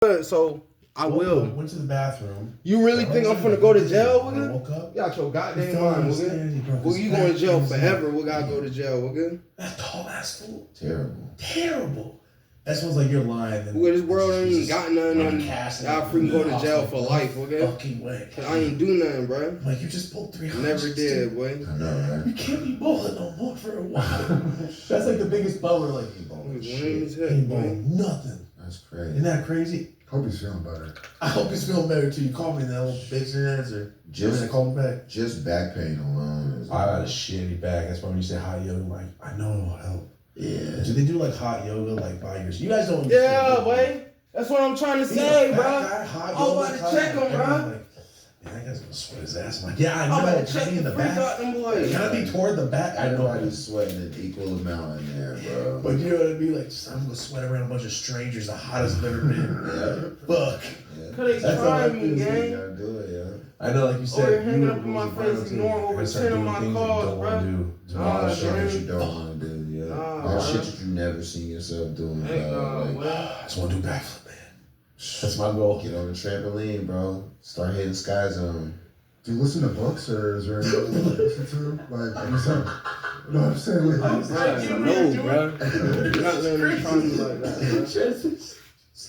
So I will. Went to the bathroom. You really think I'm finna go to jail, When I nigga? woke up. You got your goddamn fell mind, on the stairs, he nigga. broke Well, his you back, going to jail his forever. neck. We gotta go to jail, nigga. That tall ass fool. Terrible. Terrible. That sounds like you're lying. Well, this world ain't even got nothing on. Y'all freaking go to jail for life, okay? Fucking way. I ain't do nothing, bro. Like, you just pulled 300. Never did, boy. I know, right? You can't be bowling no more for a while. That's like the biggest bummer. Like, he bowling shit. He ain't bowling nothing. That's crazy. Isn't that crazy? Hope he's feeling better. I hope he's feeling better too. You called me that little bitch in answer. Just I called me back. Just back pain alone. I got a shitty back. That's why when you say hot yoga, I'm like, I know it will help. Yeah. Do they do like hot yoga like by yours? You guys don't. Yeah, boy. That's what I'm trying to say, bro. I was about to check him, bro. Man, that guy's gonna sweat his ass. I'm like, yeah, I I'm know. about It to check can be in the the freak back. out them boys. Can I be toward the back? I know. Everybody's sweating an equal amount in there, bro. But you know what I mean? Like, I'm gonna sweat around a bunch of strangers, the hottest I've ever been. Fuck. Yeah. Cause they That's trying all me, You gang. gotta do it, yeah. I know, like you said, you're hanging you up in my rules face, around ignoring too. over You're gonna 10 start of doing my things you calls, don't bro. wanna do. A lot of shit man. that you don't want to do, yeah. Nah, That bro. shit that you never seen yourself doing, Heck bro. nah, Like, boy. I just wanna do backflip, man. That's my goal. get on the trampoline, bro. Start hitting Sky Zone. Do you listen to books or is there anything you listen to? Like, I'm saying, no, I'm saying, like, No, bro. You're not letting them try me like that,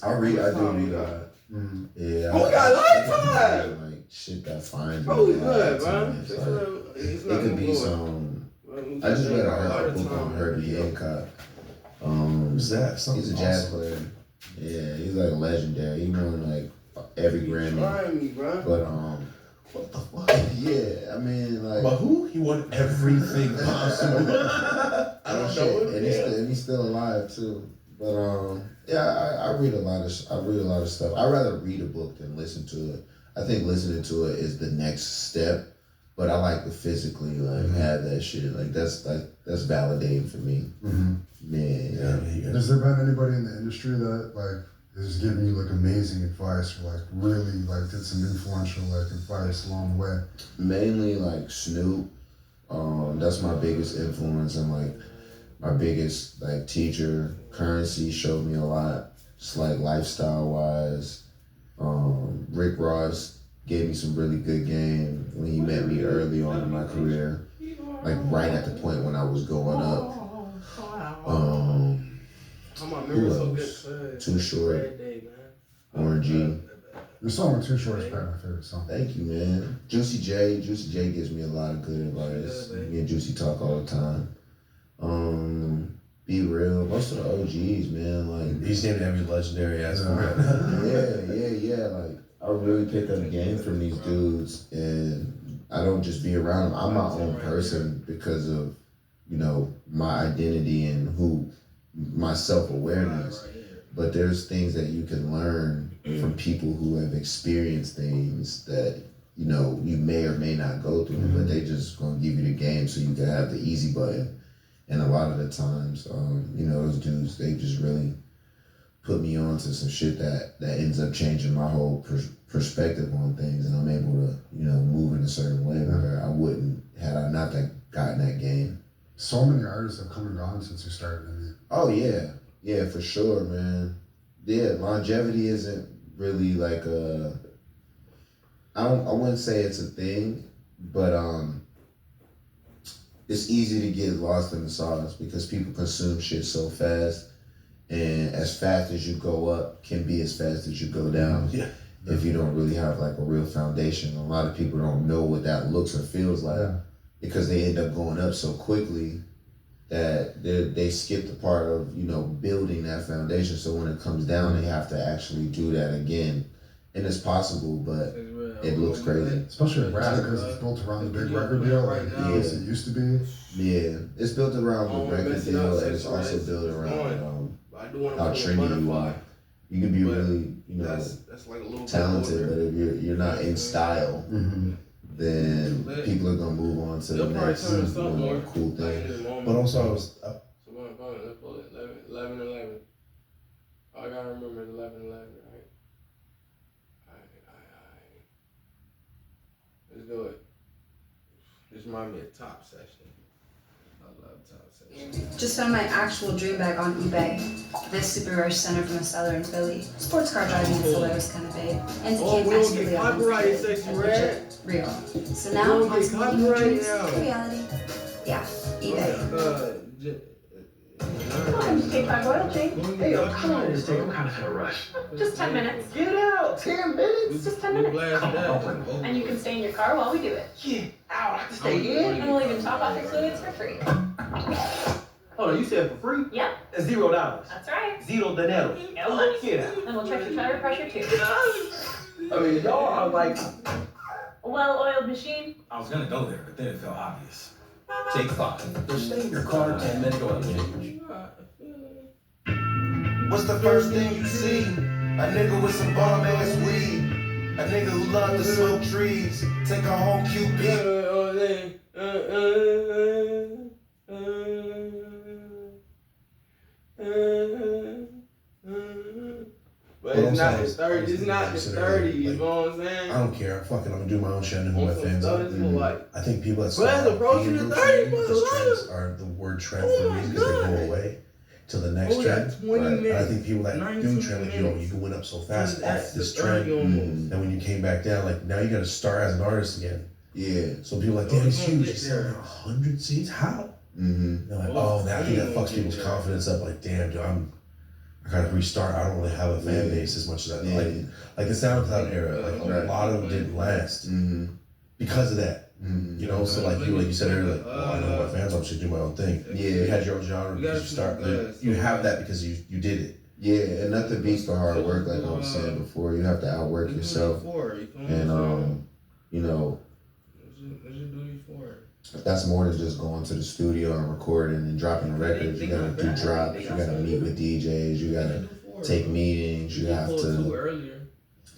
I do read a lot. mm, Yeah. Oh, we got lifetime! Like, shit that finds bro. Oh, we me. good, bro. It's like, it could be some. I just read a book on Herbie Hancock. Who's that? He's a jazz player. Yeah, he's like legendary. He won like every Grammy. Trying me, bro. But What the fuck? yeah, I mean like. But who? He won everything possible. I don't know him. And he's still alive too. But yeah, I read a lot of stuff. I'd rather read a book than listen to it. I think listening to it is the next step. But I like to physically have that shit. Like that's validating for me. mm-hmm. Yeah. Has there been anybody in the industry that like is giving you like amazing advice or like really like did some influential like advice along the way? Mainly like Snoop. That's my biggest influence and like my biggest like teacher. Currency showed me a lot, just like lifestyle wise. Rick Ross gave me some really good game when he met me early on in my career, like right at the point when I was going up. Who else? Too Short, Warren G. Your song with Too Short is probably my favorite song. Thank you, man. Juicy J gives me a lot of good advice. Me and Juicy talk all the time. Be Real. Most of the OGs, man. Like He's named every legendary ass right yeah. Like I really pick up game from these dudes, and I don't just be around them. I'm my own person because of my identity and who my self-awareness. But there's things that you can learn from people who have experienced things that you may or may not go through, but they just gonna give you the game so you can have the easy button. And a lot of the times, those dudes, they just really put me on to some shit that ends up changing my whole perspective on things, and I'm able to move in a certain way where I wouldn't had I not gotten that game. So many artists have come and gone since you started. I mean, Oh yeah, for sure, man. Yeah, longevity isn't really like I wouldn't say it's a thing, but it's easy to get lost in the sauce because people consume shit so fast, and as fast as you go up can be as fast as you go down. Yeah. If you don't really have like a real foundation, a lot of people don't know what that looks or feels like because they end up going up so quickly that they skip the part of building that foundation. So when it comes down, they have to actually do that again, and it's possible, but it looks crazy. especially with rap because it's built around the big record deal, like as it used to be. Yeah, it's built around the record deal, and it's also built around how trendy you are. You can be really, that's like a little talented, but if you're not in style, then people are gonna move on to the next cool thing. But also, I was. So let's pull it 11. I gotta remember 11, right? Alright. Let's do it. Just remind me of top session. Just found my actual dream bag on eBay. This super rare center from a seller in Philly. Sports car driving in Solar was kind of big. And it came actually on legit, real. So now on to meeting your dreams to reality. Yeah, eBay. Come on, just take my royalty. Hey, come on, just take. I'm kind of in a rush. Just 10 minutes. Get out! 10 minutes? Just 10 minutes. And you can stay in your car while we do it. Yeah, out. I have to stay in. And we'll even top off your fluids for free. Hold on, you said for free? Yeah, That's $0. that's right. $0 dinero. No money. Get out. And we'll check your tire pressure too. I mean, y'all are like. A well-oiled machine. I was gonna go there, but then it felt obvious. Take 5. Just stay in your car 10 minutes, go up and change. What's the first thing you see? A nigga with some bomb ass weed. A nigga who love to smoke trees. Take a home QP. But it's not the 30. It's not the 30. You know what I'm saying? I don't care. Fuck it. I'm gonna do my own shit. I know who my fans are. Like, I think people that But that's approaching the 30, those trends are the word trend for a reason because they go away till the next trend. And I think people that do trend like, yo, you went up so fast off this trend, and when you came back down, like now you got to start as an artist again. Yeah. So people are like, damn, it's huge. It's selling 100 seats. How? Mm-hmm. They're like, oh, I think that fucks people's confidence up. Like, damn, dude, I gotta restart. I don't really have a fan base as much as I like the SoundCloud era. Like a lot of them didn't last because of that. You know, so like you said earlier, like, well, I know my fans, I should do my own thing. Yeah. You had your own genre because you start. You have that because you did it. Yeah, and nothing beats the hard work. Like I was saying before, you have to outwork yourself, and you know, that's more than just going to the studio and recording and dropping records. You gotta do drops. You gotta meet with DJs. You gotta take meetings. You have to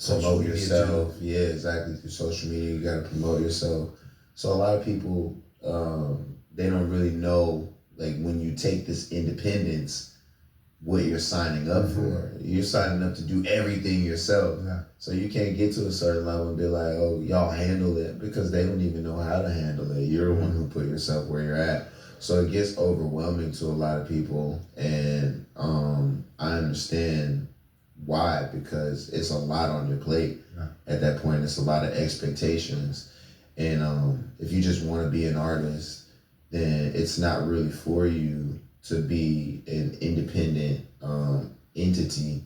promote yourself. Yeah, exactly. Through social media, you gotta promote yourself. So a lot of people, they don't really know, like when you take this independence, what you're signing up for. You're signing up to do everything yourself. Yeah. So you can't get to a certain level and be like, oh, y'all handle it, because they don't even know how to handle it. You're the one who put yourself where you're at. So it gets overwhelming to a lot of people. And I understand why, because it's a lot on your plate. Yeah. At that point. It's a lot of expectations. And if you just want to be an artist, then it's not really for you to be an independent entity,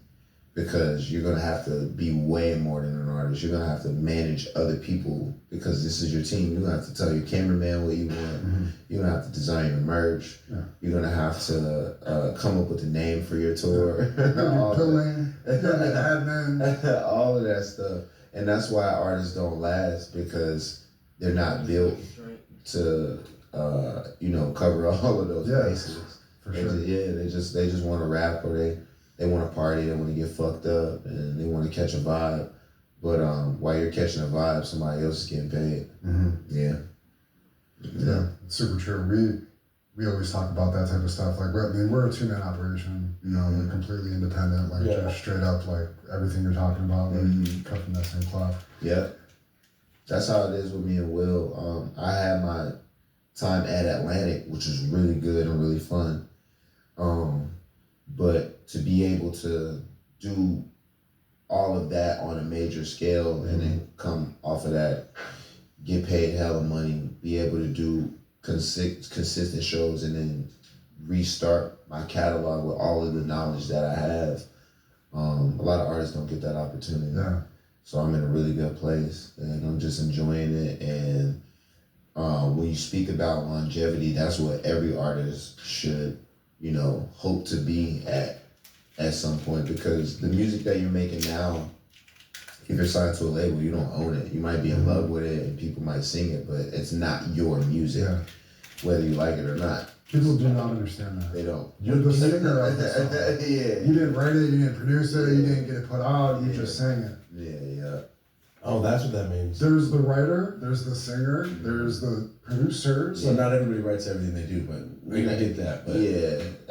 because you're gonna have to be way more than an artist. You're gonna have to manage other people because this is your team. You're gonna have to tell your cameraman what you want. You're gonna have to design your merch. Yeah. You're gonna have to come up with a name for your tour. All of that stuff. And that's why artists don't last, because they're not built to cover all of those bases. For sure. They just want to rap, or they want to party, they want to get fucked up, and they want to catch a vibe. But while you're catching a vibe, somebody else is getting paid. Yeah, it's super true. We always talk about that type of stuff. Like, we're a 2-man operation. You know, we're completely independent. Like, just straight up, like everything you're talking about, like cut from that same cloth. Yeah, that's how it is with me and Will. I had my time at Atlantic, which was really good and really fun. But to be able to do all of that on a major scale and then come off of that, get paid hella money, be able to do consistent shows, and then restart my catalog with all of the knowledge that I have. A lot of artists don't get that opportunity. Yeah. So I'm in a really good place, and I'm just enjoying it. And when you speak about longevity, that's what every artist should, hope to be at some point, because the music that you're making now, if you're signed to a label, you don't own it. You might be in love with it and people might sing it, but it's not your music, whether you like it or not. People do not understand that. They don't. You're the singer of the song. Yeah. You didn't write it, you didn't produce it, you didn't get it put out, you just sang it. Yeah. Oh, that's what that means. There's the writer, there's the singer, there's the producer. So not everybody writes everything they do, but I get that. But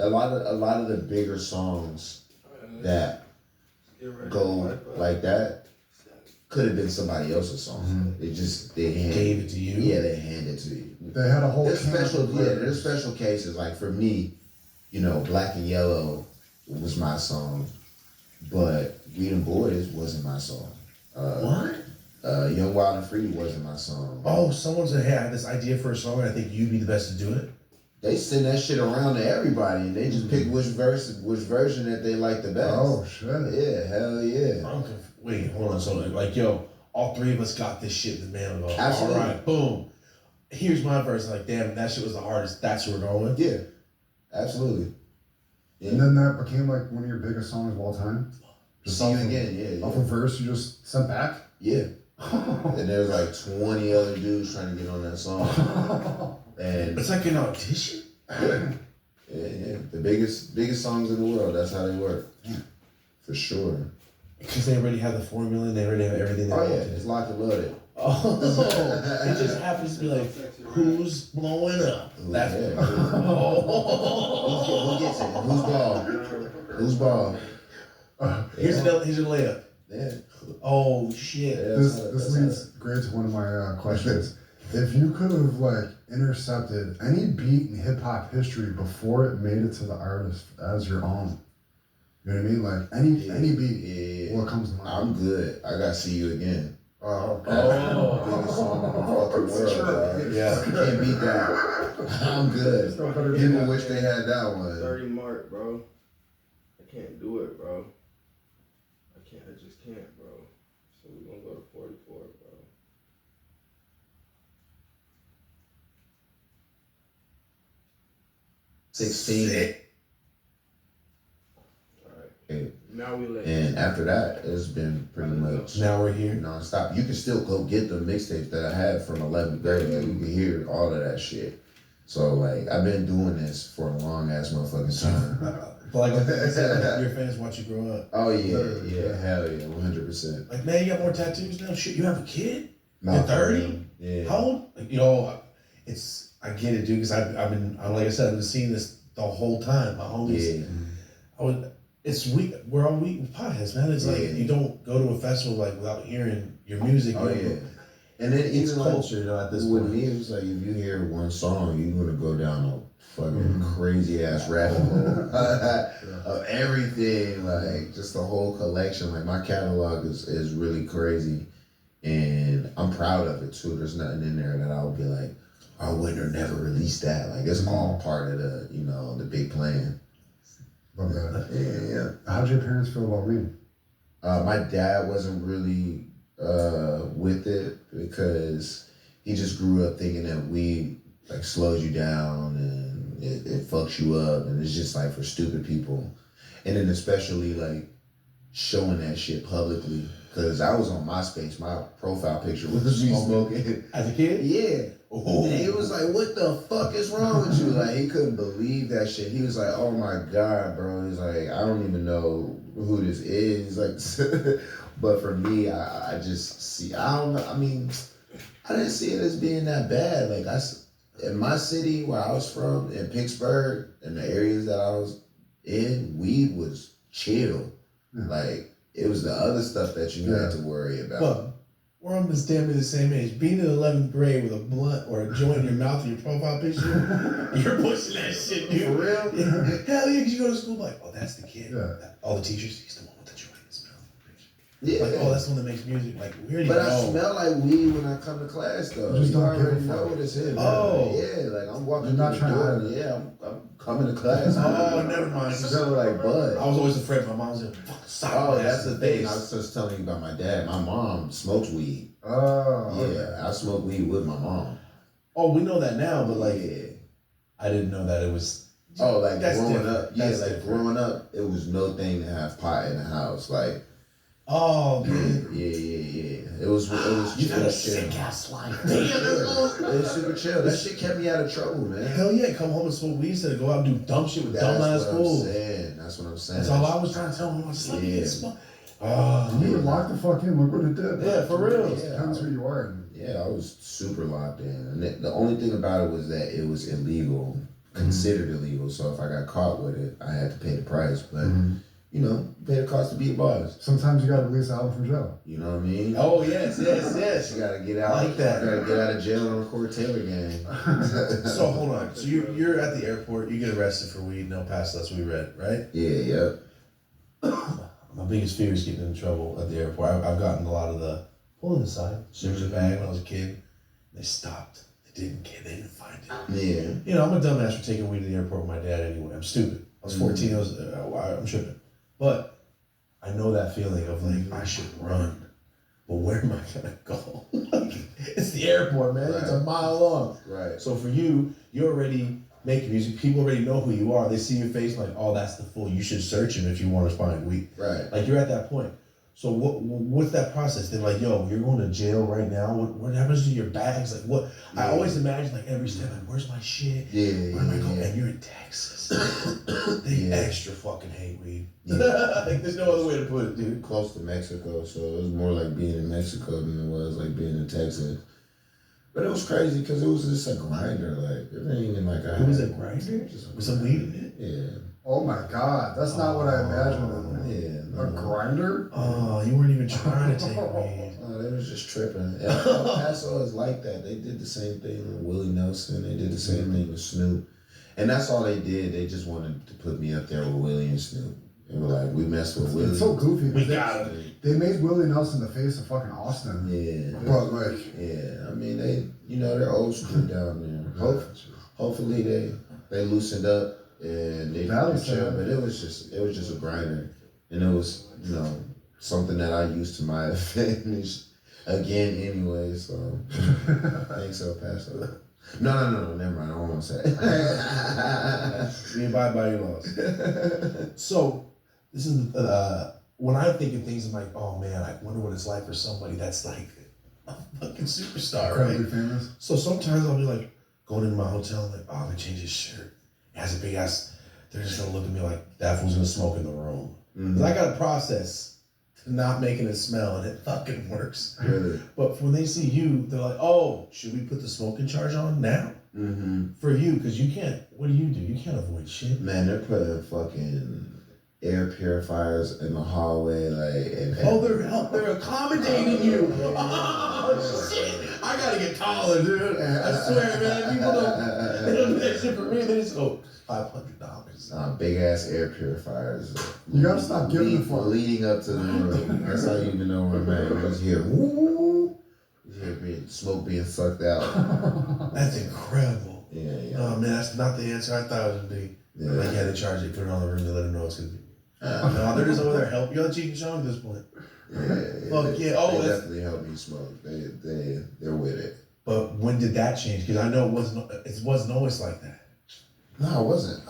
a lot of the bigger songs that go like that could have been somebody else's song. They gave it to you. Yeah, they handed it to you. They had a whole. There's special cases. Like for me, you know, Black and Yellow was my song, but We Them Boys wasn't my song. What? Young, Wild and Free wasn't my song. Oh, someone said, "Hey, I have this idea for a song, and I think you'd be the best to do it." They send that shit around to everybody, and they just pick which version that they like the best. Oh shit! Yeah, hell yeah. Wait, hold on. So, like, yo, all three of us got this shit in the man. Go, Absolutely. All right, boom. Here's my verse. Like, damn, that shit was the hardest. That's where we're going. Yeah, absolutely. Yeah. And then that became like one of your biggest songs of all time. Just See You off of- Again, yeah. Off a verse you just sent back. Yeah. And there's like 20 other dudes trying to get on that song. And It's like an audition. yeah. The biggest songs in the world. That's how they work. For sure. Because they already have the formula and they already have everything they Oh want yeah, to. it's locked and loaded. Oh, it just happens to be like, who's blowing up? That's Yeah. oh. Who gets it? Who's ball? Who's ball? Here's your layup. Yeah. Oh shit. Yeah, This leads great to one of my questions. If you could have like intercepted any beat in hip hop history before it made it to the artist as your own, you know what I mean? Like any beat, Yeah. what comes to mind? I'm good. I got See You Again. Oh, okay. Biggest song in the fucking world, dog. Yeah. Can't beat that. I'm good. People wish they had that one. 30 mark, bro. I can't do it, bro. I just can't, bro. So we're gonna go to 44, bro. 16. Alright. Okay. Now we let And after that, it's been pretty much Now we're here. non-stop. You can still go get the mixtapes that I had from 11th grade. Like, you can hear all of that shit. So, like, I've been doing this for a long-ass motherfucking time. But like I said, your fans watch you grow up. Oh, yeah, hell yeah, 100%. Like, man, you got more tattoos now? Shit, you have a kid? No, You're 30? Yeah. How old? Like, you know, I get it, dude, because I've been, like I said, I've been seeing this the whole time. My homies. Yeah. It's weak. We're all weak with podcasts, man. It's like you don't go to a festival like without hearing your music. Oh, yeah. And then It's even culture, you know, at this with point. me, it was like if you hear one song, you're gonna go down a fucking crazy ass rabbit hole of everything, like just the whole collection. Like my catalog is really crazy, and I'm proud of it too. There's nothing in there that I would be like, "Oh, Winter never released that." Like it's all part of the, you know, the big plan. Love that. Yeah. How'd your parents feel about weed? My dad wasn't really with it because he just grew up thinking that weed like slows you down and it fucks you up and it's just like for stupid people. And then especially like showing that shit publicly, because I was on MySpace, my profile picture was me smoking. As a kid? Yeah. And he was like, what the fuck is wrong with you? Like, he couldn't believe that shit. He was like, oh my God, bro. He's like, I don't even know who this is. Like, but for me, I just see, I don't know. I mean, I didn't see it as being that bad. Like, in my city where I was from, in Pittsburgh, in the areas that I was in, weed was chill. Yeah. Like, it was the other stuff that you had to worry about. But we're almost damn near the same age. Being in 11th grade with a blunt or a joint in your mouth in your profile picture, you're pushing that shit, dude. For real? Yeah. Hell yeah, because you go to school like, oh, that's the kid. Yeah. All the teachers, he's the one with the joint in his mouth. Yeah. Like, oh, that's the one that makes music. Like, we already But I know. smell like weed when I come to class, though. You just You don't give a already fuck. know what it's in. Oh. Yeah, like I'm walking You're not through the trying door. to- Yeah, I'm coming to class. Oh, never mind. Smell like bud. I was always afraid my mom was like, fuck, stop. Oh, that's the thing. face. I was just telling you about my dad. My mom smokes weed. Oh, Yeah, I smoke weed with my mom. Oh, we know that now, but like, Yeah. I didn't know that it was. Oh, like That's growing different. up. Yeah, That's like different. growing up, it was no thing to have pot in the house. Like, Oh, man. yeah. It was You got a chill. sick ass life. Damn, it was super chill. That shit kept me out of trouble, man. Hell yeah, come home and smoke weed instead of go out and do dumb shit with That's dumb ass what I'm fools. saying. That's what I'm saying. That's all I was trying to tell him. I was like, Yeah. smoke. Oh, you would lock the fuck in. Look what it did. Yeah, for real. It depends who you are. Yeah, I was super locked in. And the only thing about it was that it was illegal, considered illegal. So if I got caught with it, I had to pay the price. But, you know, pay the cost to be a boss. Sometimes you gotta release the album from jail. You know what I mean? Oh yes. You gotta get out. Like that. You gotta get out of jail on a Corey Taylor game. So hold on. So you're at the airport. You get arrested for weed in El Paso. That's what we read, right? Yeah. My biggest fear is getting in trouble at the airport. I've gotten a lot of the pull aside, search the bag when I was a kid. They stopped. They didn't find it. Yeah. You know, I'm a dumbass for taking weed to the airport with my dad anyway. I'm stupid. I was 14. I'm tripping. But I know that feeling of like, I should run. But where am I gonna go? It's the airport, man. Right. It's a mile long. Right. So for you, you're already making music. People already know who you are. They see your face like, oh, that's the fool. You should search him if you want to find weed. Right. Like you're at that point. So what's that process? They're like, yo, you're going to jail right now. What happens to your bags? Like what? Yeah. I always imagine like every step, like where's my shit? Yeah. Where am I going? And you're in Texas. They extra fucking hate weed. Yeah. Like there's no other way to put it, dude. Close to Mexico, so it was more like being in Mexico than it was like being in Texas. But it was crazy because it was just a grinder. Like it ain't even like it was a grinder. With some weed in it. Yeah. Oh my God, that's not what I imagined. Yeah. A grinder? Oh, you weren't even trying to take weed. Oh, they was just tripping. El Paso is like that. They did the same thing with Willie Nelson. They did the same thing with Snoop. And that's all they did. They just wanted to put me up there with Willie and Snoop. They were like, we messed with Willie. It's so goofy. We got it. They made Willie Nelson the face of fucking Austin. Yeah. But like, yeah, I mean, they're old school down there. Hopefully they loosened up and they chill. But it was just a grinder. And it was, something that I used to my advantage again anyway, so thanks El Paso. No, never mind, I don't want to say it. We abide by your laws. So, this is, when I think of things, I'm like, oh man, I wonder what it's like for somebody that's like a fucking superstar, right? Famous. So sometimes I'll be like, going into my hotel, I'm like, oh, I'm gonna change his shirt. It has a big ass, they're just gonna look at me like, that fool's gonna smoke in the room. Because I got a process to not making it smell, and it fucking works. Really? But when they see you, they're like, oh, should we put the smoking charge on now? Mm-hmm. For you, because you can't, what do? You can't avoid shit. Man, they're putting fucking air purifiers in the hallway, they're accommodating you. Oh, shit. I gotta get taller, dude. I swear, man. People they don't do that shit for me. They just go, $500. Big ass air purifiers. You gotta stop giving a fuck. Leading up to the room. That's how you even know where I'm at. You just hear woo. You hear smoke being sucked out. That's incredible. Yeah. Oh man, that's not the answer I thought it would be. Yeah. Like they charge it, put it on the room, they let them know it's gonna be. No, they're just over there help. You're Cheech and Chong at this point. Yeah. Fuck yeah. Oh, they definitely help me smoke. They're with it. But when did that change? Because I know it wasn't always like that. No, it wasn't.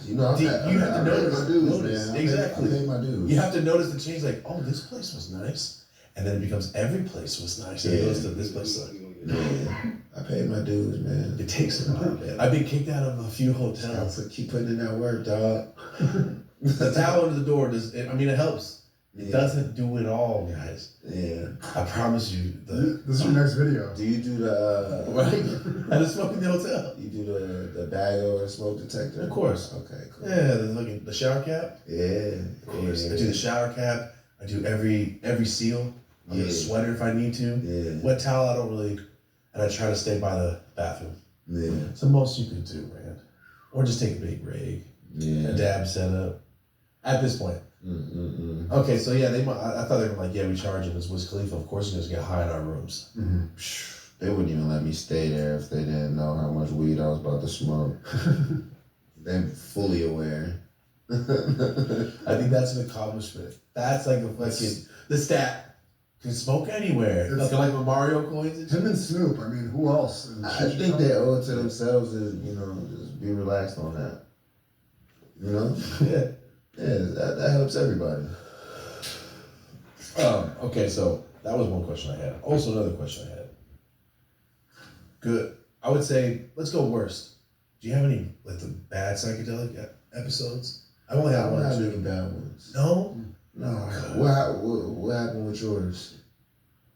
You have to notice my dues, man. Exactly. I paid my dues. You have to notice the change. Like, oh, this place was nice, and then it becomes every place was nice. And it goes to this place sucked. Yeah, I paid my dues, man. It takes a while, man. I've been kicked out of a few hotels. Keep putting in that work, dog. The towel under the door it helps. It doesn't do it all, guys. Yeah. I promise you. This is your next video. Do you do the right? How to smoke in the hotel? You do the bag or smoke detector? Of course. Okay, cool. Yeah, the shower cap. Yeah, of course. I do the shower cap. I do every seal. I do a sweater if I need to. Yeah. Wet towel, I don't really. And I try to stay by the bathroom. Yeah. It's the most you can do, man. Or just take a big rig. Yeah. A dab setup. At this point. Mm-mm-mm. Okay, so yeah, I thought they were like, yeah, we charge him as Wiz Khalifa. Of course, he's gonna get high in our rooms. Mm-hmm. They wouldn't even let me stay there if they didn't know how much weed I was about to smoke. They're fully aware. I think that's an accomplishment. That's like the stat. You can smoke anywhere. It's like with Mario coins and shit. Him and Snoop, I mean, who else? I think they owe it to themselves to, just be relaxed on that. Yeah. Yeah, that helps everybody. Okay, so that was one question I had. Also, another question I had. Good. I would say, let's go worst. Do you have any, like, the bad psychedelic episodes? I've only had one or two. Any bad ones. No? No. What happened with yours?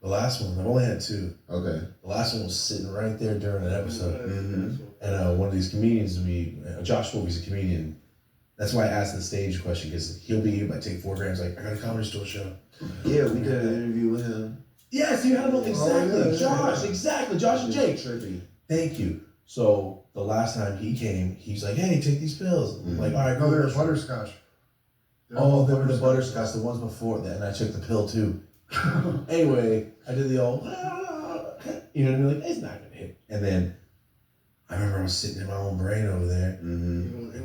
The last one, I've only had two. Okay. The last one was sitting right there during an episode. Mm-hmm. And one of these comedians, Josh Wolf, he's a comedian. That's why I asked the stage question, because he'll be like take 4 grams, like, I got a comedy store show. Yeah, we did an interview with him. Yes, you had him exactly. yeah, Josh, yeah. exactly. Josh and Jake. Trippy. Thank you. So the last time he came, he's like, hey, take these pills. I'm like, all right, No, cool. they're butterscotch. Oh, they were the butterscotch, the ones before that, and I took the pill too. Anyway, I did the old, you know what I mean? Like, it's not gonna hit. And then I remember I was sitting in my own brain over there. Mm-hmm. Did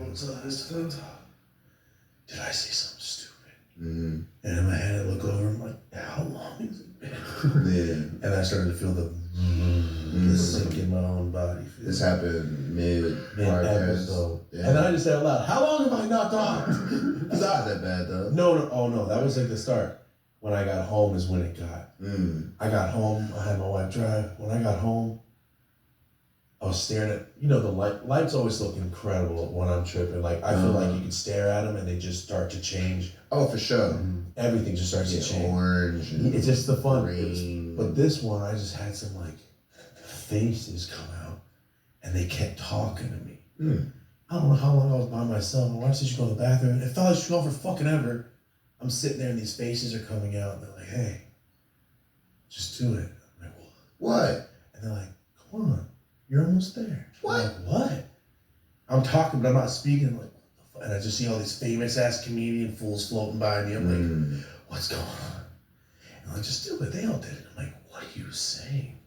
I say something stupid? Mm-hmm. And in my head, I look over, I'm like, how long has it been? Yeah. And I started to feel the sink in my own body. This happened mid episode. Yeah. And then I just said out loud, how long have I not talked? It's not that bad though. No, that was like the start. When I got home is when it got. I got home, I had my wife drive. When I got home, I was staring at, the lights always look incredible when I'm tripping. Like, I feel like you can stare at them and they just start to change. Oh, for sure. Everything just starts to change. Orange. It's just the fun. Green. But this one, I just had some like faces come out and they kept talking to me. I don't know how long I was by myself. My wife said she go to the bathroom. It felt like she was gone for fucking ever. I'm sitting there and these faces are coming out and they're like, hey, just do it. I'm like, what? And they're like, come on, you're almost there. What? I'm like, what? I'm talking, but I'm not speaking. I'm like, what the fuck? And I just see all these famous ass comedian fools floating by me. I'm like, what's going on? And like, just do it. They all did it. I'm like, what are you saying?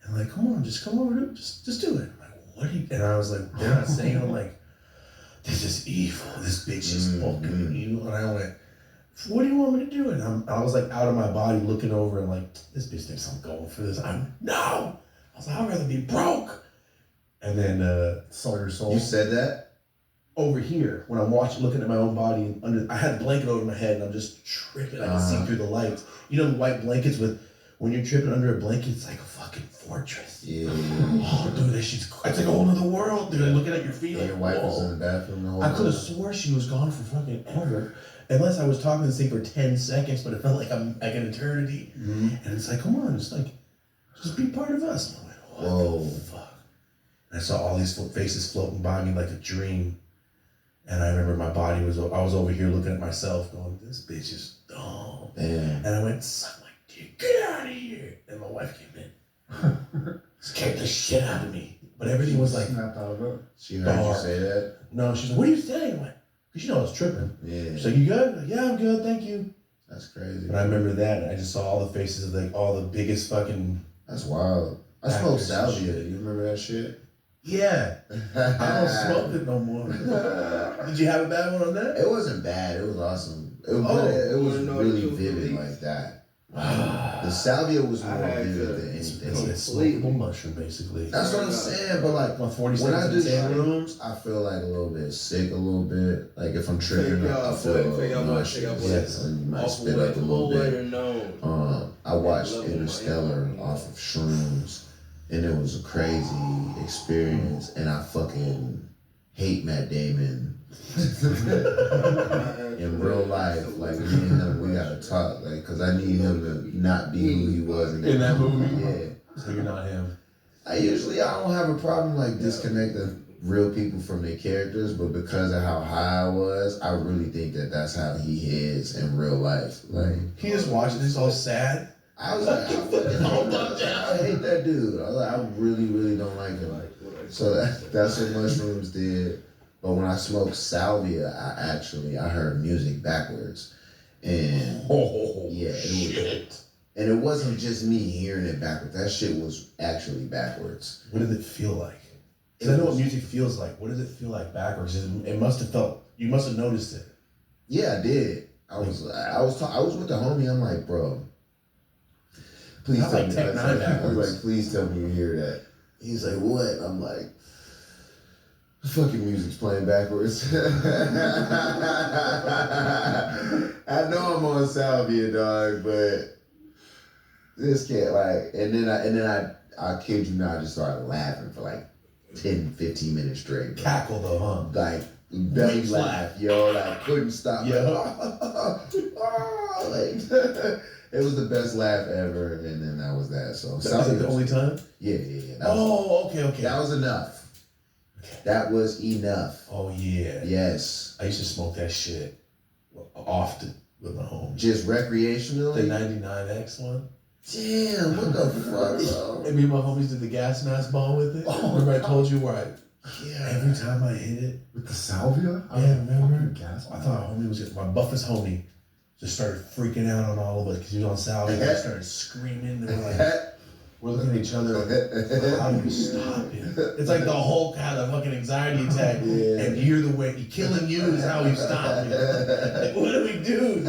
And I'm like, come on, just come over to just do it. I'm like, what are you? And I was like, they're not saying it. I'm like, this is evil. This bitch is fucking evil. And I went, what do you want me to do? And I was like out of my body looking over and like, this bitch thinks I'm going for this. No. I was like, I'd rather be broke. And then sell your soul. You said that? Over here, when I'm looking at my own body, and I had a blanket over my head and I'm just tripping. I can see through the lights. You know, white blankets when you're tripping under a blanket, it's like a fucking fortress. Yeah. Oh, dude, it's like a whole other world, dude. Looking at your feet, And like, your wife was whoa. in the bathroom the whole I time? could have swore she was gone for fucking ever. Unless I was talking to this thing for 10 seconds, but it felt like an eternity. And it's like, come on, just be part of us. And I went, what the fuck? And I saw all these faces floating by me like a dream. And I remember my body I was over here looking at myself going, this bitch is dumb. Damn. And I went, suck my dick, get out of here. And my wife came in. Scared the shit out of me. But everything was like, snapped out of it. She heard you say that? no, she's like, what are you saying? I went, because I was tripping. Yeah. She's like, you good? I'm like, yeah, I'm good, thank you. That's crazy. But I remember that, and I just saw all the faces of like all the biggest fucking. That's wild. I smoked salvia. You remember that shit? Yeah. I don't smoke it no more. Did you have a bad one on that? It wasn't bad. It was awesome. It was really vivid like that. The salvia was more vivid than anything. It's a smokable mushroom, basically. That's what I'm saying. But like when I do shrooms, I feel like a little bit sick, a little bit. Like if I'm tripping, I feel nauseous. Yes, and you might spit up a little bit. I watched Interstellar off of shrooms, and it was a crazy experience. And I fucking hate Matt Damon. In real life, like me and him, we gotta talk, like, cause I need him to not be who he was in that movie. Yeah. So you're not him. I don't have a problem like disconnecting real people from their characters, but because of how high I was, I really think that that's how he is in real life. Like He just watching this all sad. I was like, I hate that dude. I was like, I really, really don't like him. So that's what mushrooms did. But when I smoked salvia, I heard music backwards, and and it wasn't just me hearing it backwards. That shit was actually backwards. What did it feel like? Because I know what music feels like. What does it feel like backwards? It must have felt. You must have noticed it. Yeah, I did. I was with the homie. I'm like, bro, please Not tell like me. Tech Nine I was backwards. like, please tell me you hear that. He's like, what? I'm like, the fucking music's playing backwards. I know I'm on salvia, dog, but this can't like. And then I kid you not, I just started laughing for like 10, 15 minutes straight. Bro. Cackle though, huh? Like belly laugh, yo. Like couldn't stop. Yeah. Like, it was the best laugh ever, and then that was that. So That was like the only time. Yeah. Oh, okay. That was enough. That was enough. Oh yeah. Yes. I used to smoke that shit often with my homies. Just recreationally? The 99X one. Damn, what the fuck, bro? And me and my homies did the gas mask bomb with it. Oh, remember I told you where Yeah. every time I hit it. With the salvia? Yeah, remember? Gas. I thought my homie was just, my buffest homie just started freaking out on all of us because he was on salvia. He just started screaming. And we're looking at each other like, how do we stop him? It's like the Hulk had a fucking anxiety attack, and you're the way killing you is how we stop him. Like, what do we do?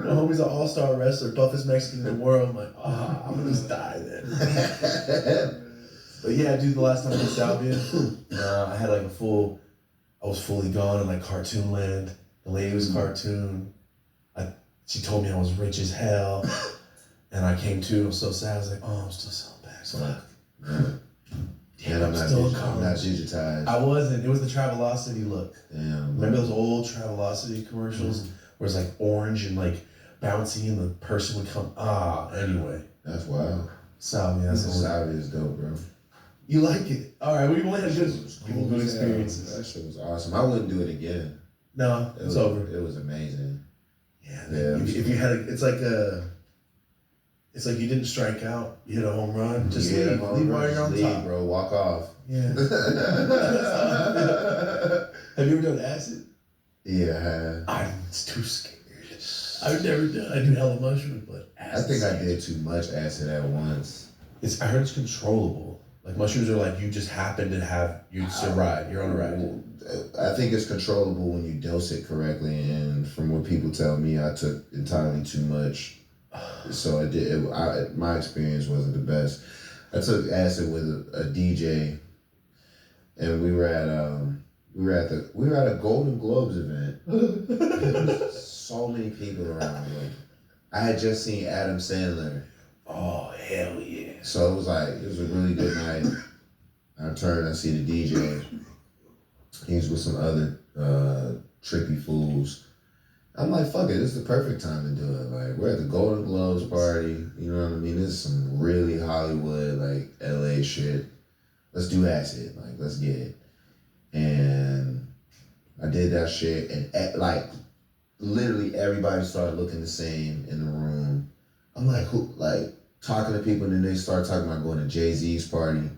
My homie's an all-star wrestler, buffest Mexican in the world. I'm like, I'm gonna just die then. But yeah, dude, the last time I did salvia, I had like I was fully gone in like cartoon land. The lady was cartoon. She told me I was rich as hell. And I came to, I was so sad. I was like, I'm still selling bags. Fuck. Damn, I'm not digitized. I wasn't. It was the Travelocity look. Damn. Remember those old Travelocity commercials where it's like orange and like bouncy and the person would come. Anyway. That's wild. Salvia. Salvia is dope, bro. You like it? All right, we only had good experiences. That shit was awesome. I wouldn't do it again. No, it's over. It was amazing. Yeah. If you had, it's like you didn't strike out. You hit a home run. Just leave while you're on top, bro. Walk off. Yeah. Have you ever done acid? Yeah, I have. I'm too scared. I've never done. I do hella mushrooms, but acid. I think I did too much acid at once. I heard it's controllable. Like mushrooms are like you just happen to have you're on a ride. I think it's controllable when you dose it correctly, and from what people tell me, I took entirely too much, so my experience wasn't the best. I took acid with a DJ, and we were at a Golden Globes event. So many people around. Like, I had just seen Adam Sandler. Oh hell yeah! So it was a really good night. I turned, I see the DJ. He's with some other trippy fools. I'm like, fuck it, this is the perfect time to do it. Like, we're at the Golden Globes party. You know what I mean? This is some really Hollywood, like LA shit. Let's do acid. Like, let's get it. And I did that shit, and literally everybody started looking the same in the room. I'm like, who? Like, talking to people, and then they start talking about going to Jay-Z's party.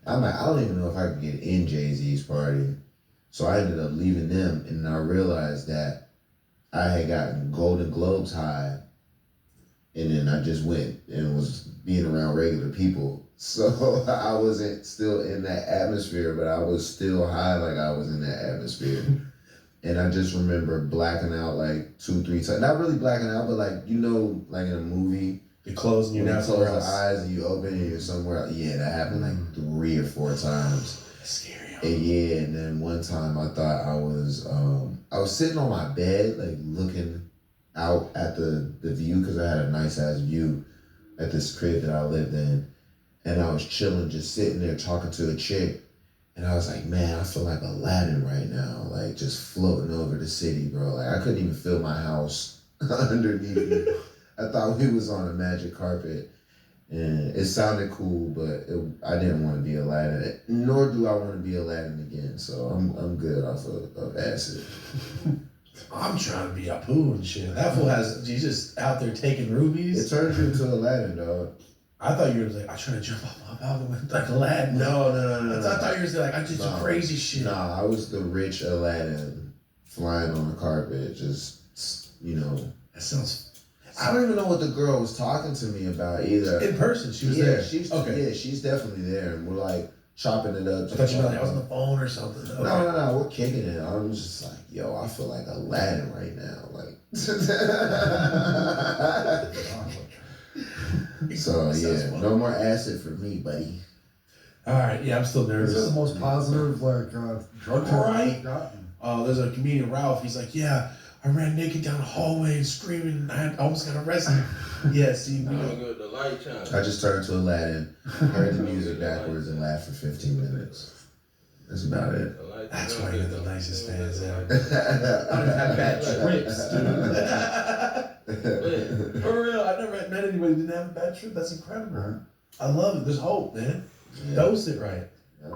I'm like, I don't even know if I could get in Jay-Z's party. So I ended up leaving them, and I realized that I had gotten Golden Globes high, and then I just went and was being around regular people. So I wasn't still in that atmosphere, but I was still high like I was in that atmosphere. And I just remember blacking out like 2-3 times. Not really blacking out, but like, you know, like in a movie, you close and you're not close your eyes and you open and you're somewhere else. Yeah, that happened like 3 or 4 times. That's scary. And then one time I thought I was sitting on my bed, like looking out at the view, because I had a nice ass view at this crib that I lived in. And I was chilling, just sitting there talking to a chick. And I was like, man, I feel like Aladdin right now, like just floating over the city, bro. Like I couldn't even feel my house underneath me. I thought we was on a magic carpet, and it sounded cool, but I didn't want to be Aladdin, nor do I want to be Aladdin again. So I'm good off of acid. I'm trying to be Apu and shit. That fool he's just out there taking rubies. It turns you into Aladdin, dog. I thought you were like, I try to jump off my balcony like Aladdin. No. I thought you were like, I just do crazy shit. Nah, I was the rich Aladdin flying on the carpet, just, you know. That sounds... I don't even know what the girl was talking to me about either. In person, she was there. Yeah, she's definitely there, and we're like chopping it up. I thought you were like, I was on the phone or something. Okay. No, we're kicking it. I was just like, yo, I feel like Aladdin right now, like. So yeah, no more acid for me, buddy. All right, yeah, I'm still nervous. This is the most positive drug test I've gotten. There's a comedian, Ralph. He's like, yeah, I ran naked down the hallway and screaming, and I almost got arrested. Yeah, see, the light chime. I just turned to Aladdin, heard the music backwards, and laughed for 15 minutes. That's about it. That's why you're the nicest fans ever. I don't have bad trips, dude. For real, I never met anybody who didn't have a bad trip. That's incredible. I love it. There's hope, man. Yeah. Dose it right. Yep.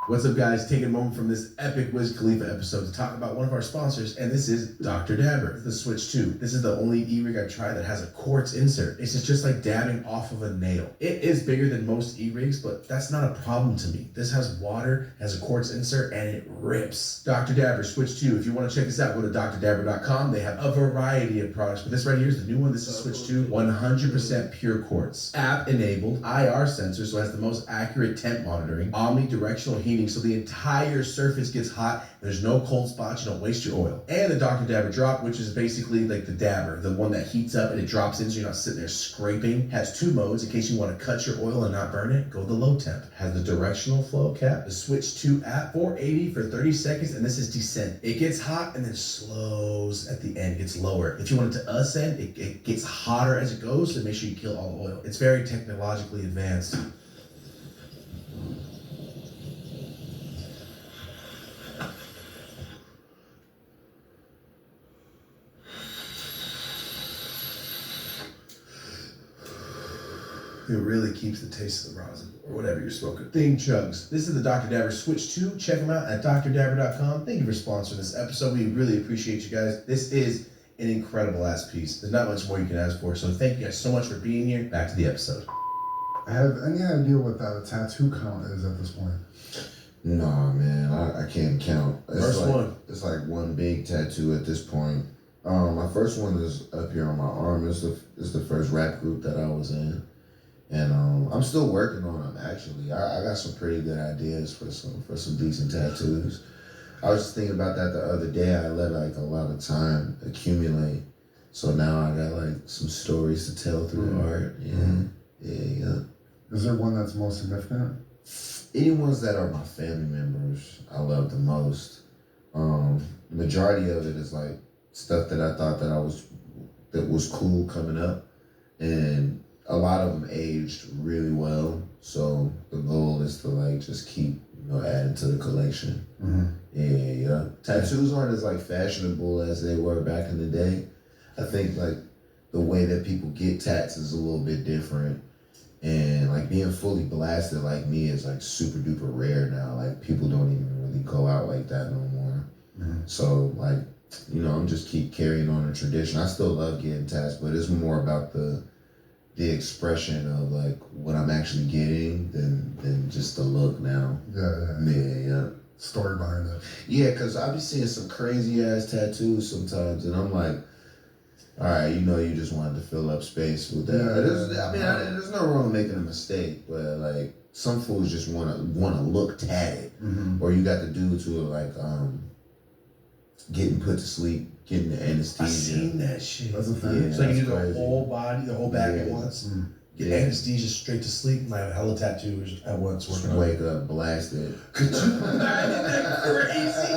What's up, guys? Taking a moment from this epic Wiz Khalifa episode to talk about one of our sponsors, and this is Dr. Dabber, the Switch 2. This is the only e-rig I've tried that has a quartz insert. It's just like dabbing off of a nail. It is bigger than most e-rigs, but that's not a problem to me. This has water, has a quartz insert, and it rips. Dr. Dabber Switch 2. If you want to check this out, go to drdabber.com. They have a variety of products, but this right here is the new one. This is Switch 2, 100% pure quartz. App-enabled, IR sensor, so it has the most accurate temp monitoring, omnidirectional heating, so the entire surface gets hot. There's no cold spots. You don't waste your oil. And the Dr. Dabber Drop, which is basically like the dabber, the one that heats up and it drops in so you're not sitting there scraping. Has 2 modes in case you want to cut your oil and not burn it. Go the low temp. Has the directional flow cap, the Switch 2 app, 480 for 30 seconds, and this is descent. It gets hot and then slows at the end, gets lower. If you want it to ascend, it gets hotter as it goes, so make sure you kill all the oil. It's very technologically advanced. It really keeps the taste of the rosin, or whatever you're smoking. Thing chugs. This is the Dr. Dabber Switch 2. Check them out at drdabber.com. Thank you for sponsoring this episode. We really appreciate you guys. This is an incredible ass piece. There's not much more you can ask for. So thank you guys so much for being here. Back to the episode. Have any idea what that tattoo count is at this point? Nah, man, I can't count. First one. It's like one big tattoo at this point. My first one is up here on my arm. It's the first rap group that I was in. And I'm still working on them, actually. I got some pretty good ideas for some decent tattoos. I was just thinking about that the other day. I let like a lot of time accumulate. So now I got like some stories to tell through art. Yeah. Is there one that's most significant? Any ones that are my family members, I love the most. Majority of it is like stuff that I thought that was cool coming up. And a lot of them aged really well, so the goal is to like just keep adding to the collection. Yeah. Tattoos aren't as like fashionable as they were back in the day. I think like the way that people get tats is a little bit different, and like being fully blasted like me is like super duper rare now. Like people don't even really go out like that no more. So like I'm just keep carrying on the tradition. I still love getting tats, but it's more about the expression of like what I'm actually getting than just the look now. Yeah. Story behind it. Yeah, because I be seeing some crazy ass tattoos sometimes, and I'm like, all right, you just wanted to fill up space with that. There's no wrong with making a mistake, but like some fools just wanna look tatted, or you got the dudes who are like getting put to sleep, getting the anesthesia. I seen that shit. That's a thing. So you do the whole body, the whole back at once. Get anesthesia straight to sleep, and I have hella tattoos at once. Just wake up blasted. Could you imagine that crazy?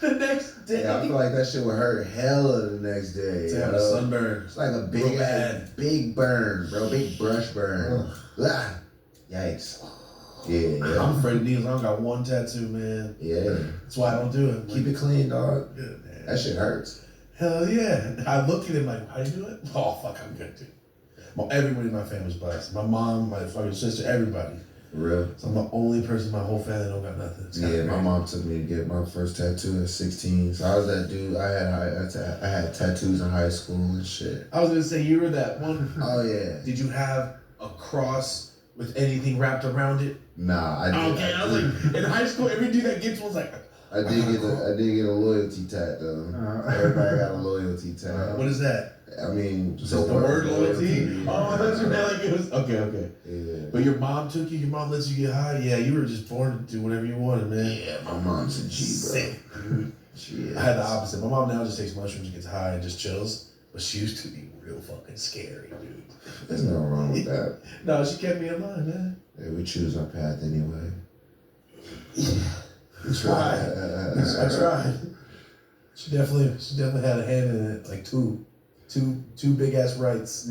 The next day. Yeah, I feel like that shit would hurt hella the next day. To have a sunburn. It's like a big burn, bro. Big brush burn. Yikes. Yeah. I'm afraid of needles. I don't got one tattoo, man. Yeah. That's why I don't do it. Keep it clean, dog. Good, man. That shit hurts. Hell yeah. I look at him like, how you do it? Oh, fuck, I'm good, dude. Everybody in my family's blessed. My mom, my fucking sister, everybody. For real? So I'm the only person in my whole family that don't got nothing. Yeah, my mom took me to get my first tattoo at 16. So I was that dude. I had tattoos in high school and shit. I was gonna say you were that one. Oh yeah. Did you have a cross with anything wrapped around it? Nah, I did. Okay, I was like, in high school, every dude that gets one's like. I did get a loyalty tat though. Everybody got a loyalty tat. What is that? I mean, just the word loyalty. Oh, that's like it was. Okay. Yeah. But your mom took you. Your mom lets you get high. Yeah, you were just born to do whatever you wanted, man. Yeah, my mom's a G, bro. Sick, dude. I had the opposite. My mom now just takes mushrooms and gets high and just chills. But she used to be real fucking scary, dude. There's nothing wrong with that. No, she kept me in line, man. Yeah, we choose our path anyway. I tried. She definitely had a hand in it, like two big ass rights.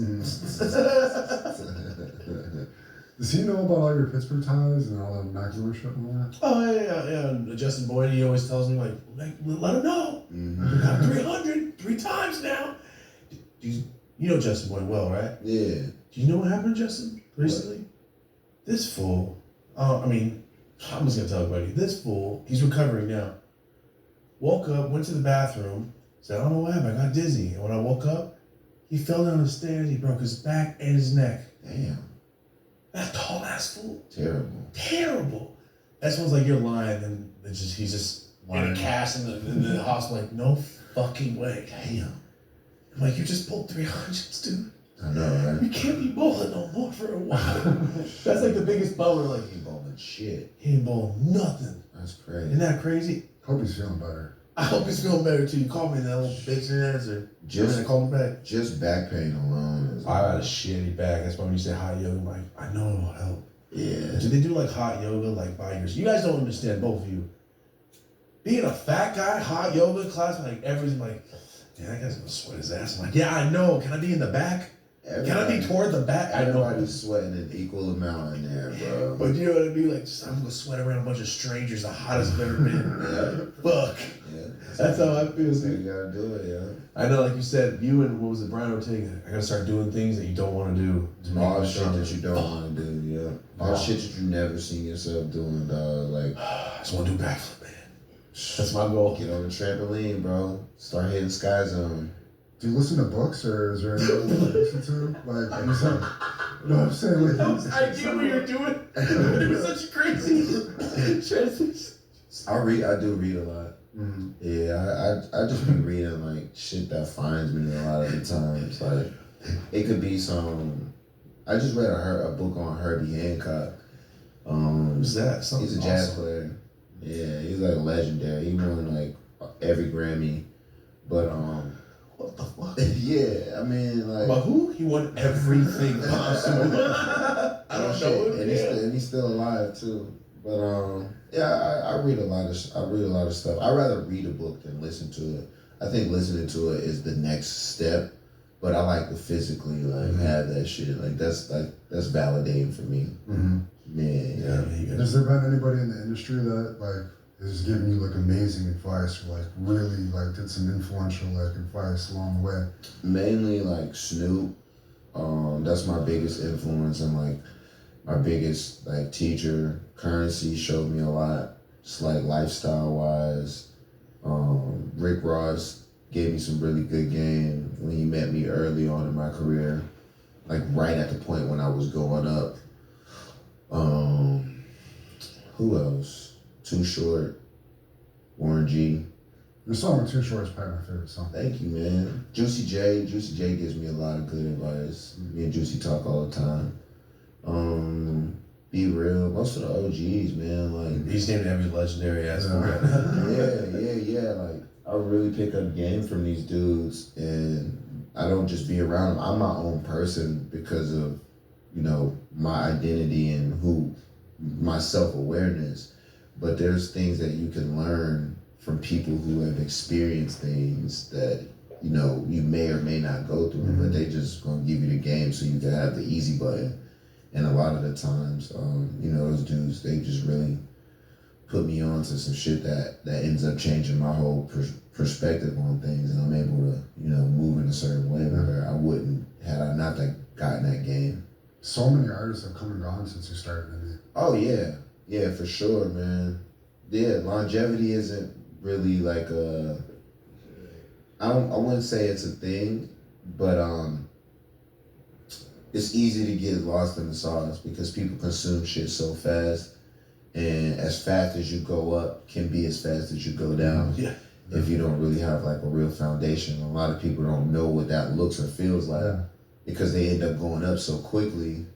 Does he know about all your Pittsburgh ties and all that Macklemore shit and all that? Oh yeah. Justin Boyd, he always tells me like let him know. We got 300 3 times now. You know Justin Boyd well, right? Yeah. Do you know what happened to Justin recently? What? This fool. I'm just gonna tell everybody, this fool, he's recovering now. Woke up, went to the bathroom, said, I don't know what happened, I got dizzy. And when I woke up, he fell down the stairs, he broke his back and his neck. Damn. That tall ass fool. Terrible. Terrible. That sounds like you're lying, and he's just in a cast in the hospital. Like, no fucking way. Damn. I'm like, you just pulled 300s, dude. I know, right? You can't be bowling no more for a while. That's like the biggest bummer. Like, He ain't bowling shit. he ain't bowling nothing. That's crazy. Isn't that crazy? Hope he's feeling better. I hope he's feeling better too. You call me that little bitch and answer. Just I call him back. Just back pain alone is I got a shitty back. That's why when you say hot yoga, I'm like, I know it will help. yeah. Do they do like hot yoga like by yours? You guys don't understand, both of you. Being a fat guy, hot yoga class, like everything's like, yeah, that guy's gonna sweat his ass. I'm like, yeah, I know. Can I be in the back? Can I be toward the back? I know. Everybody's sweating an equal amount in there, bro. But you know what I mean? Like, just, I'm gonna sweat around a bunch of strangers, the hottest I've ever been. Fuck. Yeah. That's how I feel. So you gotta do it, yeah. I know, like you said, you and what was it, Brian Ortega? I gotta start doing things that you don't want to do. To All make shit that you don't want to do, yeah. All shit that you never seen yourself doing, dog. Like, I just want to do backflip, man. That's my goal. get on the trampoline, bro. Start hitting Sky Zone. Do you listen to books, or is there anything you listen to? Like, you said, no, I'm saying, like, I get what you're doing. It was such a crazy transition. I do read a lot. mm, Yeah, I just be reading like shit that finds me a lot of the times. Like, it could be some. I just read a book on Herbie Hancock. Who's that? He's a jazz player. Yeah, he's like legendary. He won like every Grammy. But What the fuck? yeah, I mean like. But who? He won everything possible. I don't know him. And he's still alive too. But yeah, I read a lot of stuff. I'd rather read a book than listen to it. I think listening to it is the next step. But I like to physically have that shit. Like that's validating for me. mm-hmm. Yeah. Has there been anybody in the industry that like is giving you like amazing advice, or like really like did some influential like advice along the way? Mainly like Snoop. That's my biggest influence and like my biggest like teacher. Currency showed me a lot, just like lifestyle wise. Rick Ross gave me some really good game when he met me early on in my career, like right at the point when I was going up. Who else? Too Short, Warren G. Your song with Too Short is probably my favorite song. Thank you, man. Juicy J gives me a lot of good advice. Me and Juicy talk all the time. Be Real. Most of the OGs, man. Like, He's named every legendary ass fool. yeah. Like, I really pick up game from these dudes, and I don't just be around them. I'm my own person because of, you know, my identity and my self-awareness. But there's things that you can learn from people who have experienced things that, you know, you may or may not go through, but they just gonna give you the game so you can have the easy button. And a lot of the times, you know, those dudes, they just really put me on to some shit that ends up changing my whole perspective on things, and I'm able to, you know, move in a certain way where I wouldn't had I not gotten that game. So many artists have come and gone since you started. Oh yeah, for sure, man. Yeah, longevity isn't really like I wouldn't say it's a thing, but it's easy to get lost in the sauce because people consume shit so fast, and as fast as you go up can be as fast as you go down. Yeah. If you don't really have like a real foundation. A lot of people don't know what that looks or feels like because they end up going up so quickly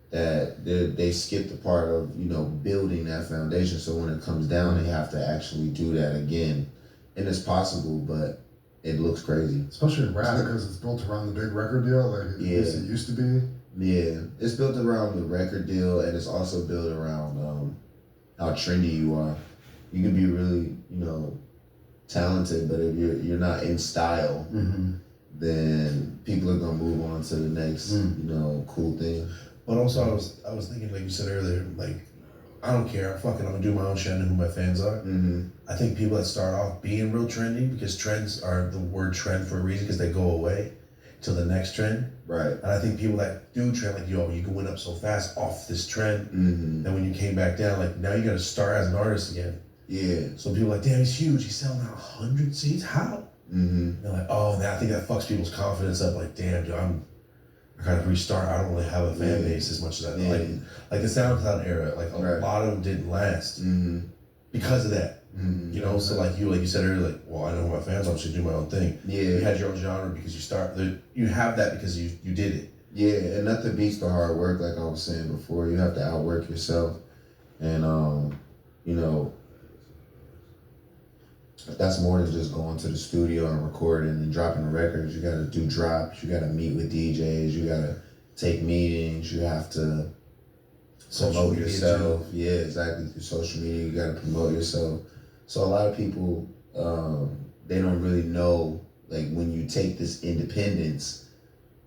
that they skip the part of, you know, building that foundation. So when it comes down, they have to actually do that again. And it's possible, but it looks crazy. Especially in rap because it's built around the big record deal, like at least it used to be. Yeah, it's built around the record deal, and it's also built around how trendy you are. You can be really, you know, talented, but if you're not in style, then people are gonna move on to the next, you know, cool thing. But also, I was thinking, like you said earlier, like, I don't care. I'm gonna do my own shit. I know who my fans are. I think people that start off being real trendy, because trends are the word trend for a reason, because they go away. to the next trend. Right. And I think people that do trend, like, yo, you went up so fast off this trend. Mm-hmm. Then when you came back down, like, now you got to start as an artist again. Yeah. So people are like, damn, he's huge. He's selling out 100 seats. How? Mm-hmm. They're like, oh, I think that fucks people's confidence up. Like, damn, dude, I gotta restart. I don't really have a fan base as much as I like the SoundCloud era. Like a lot of them didn't last because of that. You know, so like you said earlier, like, well, I know who my fans are, I'm just gonna do my own thing. Yeah. You had your own genre because you have that because you did it. Yeah, and nothing beats the hard work, like I was saying before. You have to outwork yourself. And you know, that's more than just going to the studio and recording and dropping the records. You gotta do drops, you gotta meet with DJs, you gotta take meetings, you have to promote yourself. Yeah, exactly. Through social media, you gotta promote yourself. So a lot of people, they don't really know, like, when you take this independence,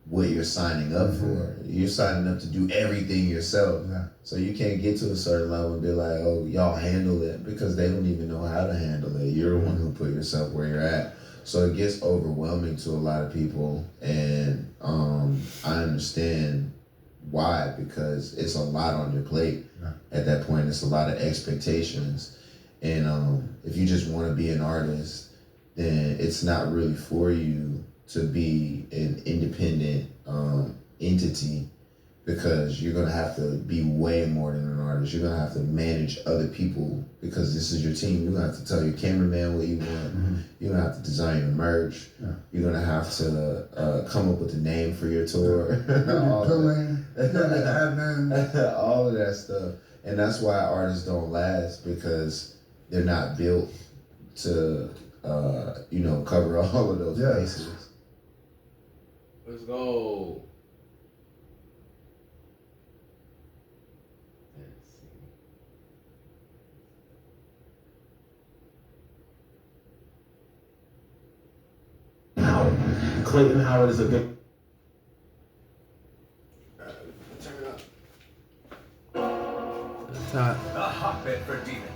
what you're signing up for. You're signing up to do everything yourself. Yeah. So you can't get to a certain level and be like, oh, y'all handle it, because they don't even know how to handle it. You're the one who put yourself where you're at. So it gets overwhelming to a lot of people. And I understand why, because it's a lot on your plate. Yeah. At that point, it's a lot of expectations. And if you just want to be an artist, then it's not really for you to be an independent entity, because you're gonna have to be way more than an artist. You're gonna have to manage other people, because this is your team. You're gonna have to tell your cameraman what you want. You're gonna have to design your merch. Yeah. You're gonna have to come up with a name for your tour. All of that stuff. And that's why artists don't last, because they're not built to cover all of those bases. Let's go. Clayton Howard is a good. Turn it up. A hotbed for demons.